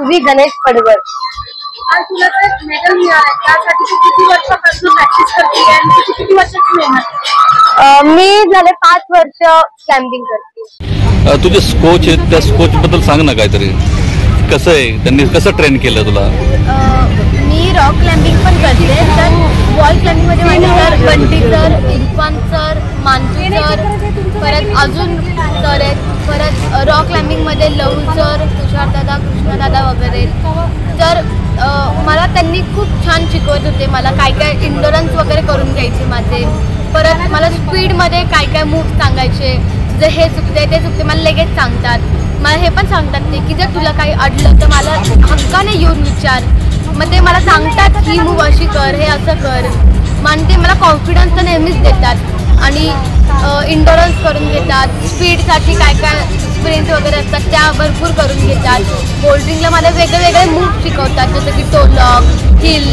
पदवी गणेश पडवळ। आज तुला तर मेडल मिळालं, त्यासाठी तू किती वर्षापासून प्रॅक्टिस करते आणि तू किती वर्षाची मेहनत? मी झाले 5 वर्ष क्लाइम्बिंग करते। तुझे कोच आहेत, त्या कोच बद्दल सांग ना काहीतरी, कसं आहे, त्यांनी कसं ट्रेन केलं तुला? मी रॉक क्लाइम्बिंग पण करते, तर वॉल क्लाइम्बिंग मध्ये माझे sir Bunty sir, Irfan sir, Mansi sir, परत अजून सर आहेत, परत रॉक क्लाइम्बिंग मध्ये लव सर, तुषार दादा, कृष्णा दादा वगैरे। तर मला त्यांनी खूप छान शिकवत होते, मला काय काय इंडोरन्स वगैरे करून घ्यायचे माझे, परत मला स्पीडमध्ये काय काय मूव्ह सांगायचे, जर हे चुकते ते चुकते मला लगेच सांगतात। मला हे पण सांगतात ते की जर तुला काही अडलं तर मला हक्काने येऊन विचार, मग ते मला सांगतात ही मूव्ह अशी कर, हे असं कर, मग ते मला कॉन्फिडन्स तर नेहमीच देतात आणि इंडोरन्स करून घेतात। स्पीडसाठी काय काय स्प्रिंट वगैरे असतात त्या भरपूर करून घेतात। बोल्डरिंगला मला वेगळे मूव्ह शिकवतात, जसं की टो लॉक, हिल,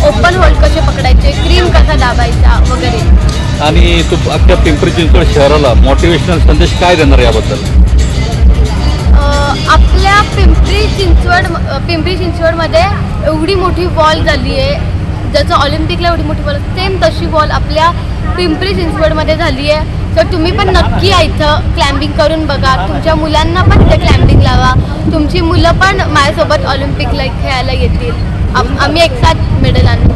ओपन होल्ड कसे पकडायचे, क्रीम कसा दाबायचा वगैरे। आणि तू अख्ख्या पिंपरी चिंचवड शहराला मोटिवेशनल संदेश काय देणार याबद्दल? आपल्या पिंपरी चिंचवडमध्ये एवढी मोठी वॉल झाली आहे, जसं ऑलिम्पिकला एवढी मोठी वॉल, सेम तशी वॉल आपल्या पिंपरी चिंचवडमध्ये झाली आहे। तर तुम्ही पण नक्की या इथं क्लाइम्बिंग करून बघा, तुमच्या मुलांना पण इथे क्लाइम्बिंग लावा, तुमची मुलं पण माझ्यासोबत ऑलिम्पिकला खेळायला येतील, आम्ही एक साथ मेडल आणू।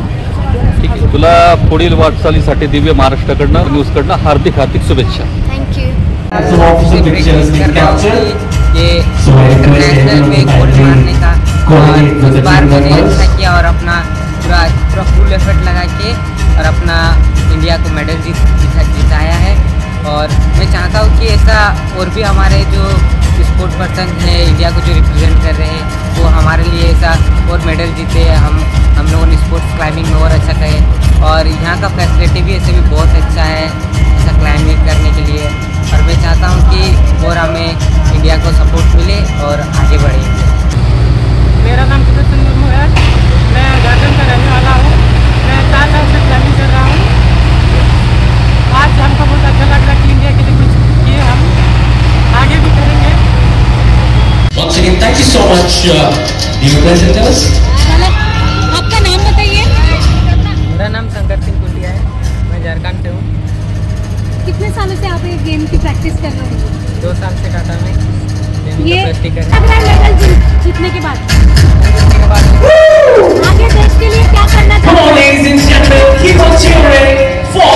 ठीक आहे, तुला पुढील वाटचालीसाठी दिव्य महाराष्ट्राकडनं न्यूजकडनं हार्दिक शुभेच्छा। थँक्यू। ये इंटरनेशनल में गोल्ड मारने का, और इस बार मैंने अच्छा किया और अपना पूरा फुल एफर्ट लगा के और अपना इंडिया को मेडल जिताया है। और मैं चाहता हूँ कि ऐसा और भी हमारे जो स्पोर्ट पर्सन हैं इंडिया को जो रिप्रेजेंट कर रहे हैं वो हमारे लिए ऐसा और मेडल जीते, हम लोगों ने स्पोर्ट्स क्लाइंबिंग में और अच्छा करें। और यहाँ का फैसिलिटी भी ऐसे भी बहुत अच्छा है ऐसा क्लाइंबिंग करने के लिए, और मैं चाहता हूँ कि और हमें इंडिया को सपोर्ट मिले और आगे बढ़े। मेरा नाम सुदर्शन मुर्मू है, मैं झारखंड का रहने वाला हूँ, मैं 4 साल से क्लाइंबिंग कर रहा हूँ। आज हमको बहुत अच्छा लग रहा है कि इंडिया के लिए कुछ किए, हम आगे भी करेंगे। Once again, thank you so much, dear presenters. आपका नाम बताइए। मेरा नाम शंकर सिंह कुंडिया है, मैं झारखंड से हूँ। कितने सालों से आप ये गेम की प्रैक्टिस कर रहे हैं? 2 साल से टाटा में ये प्रैक्टिस कर लग रहा है मेडल जीतने के बाद आगे देश के लिए क्या करना चाहिए? Come on, ladies and gentlemen, keep on cheering for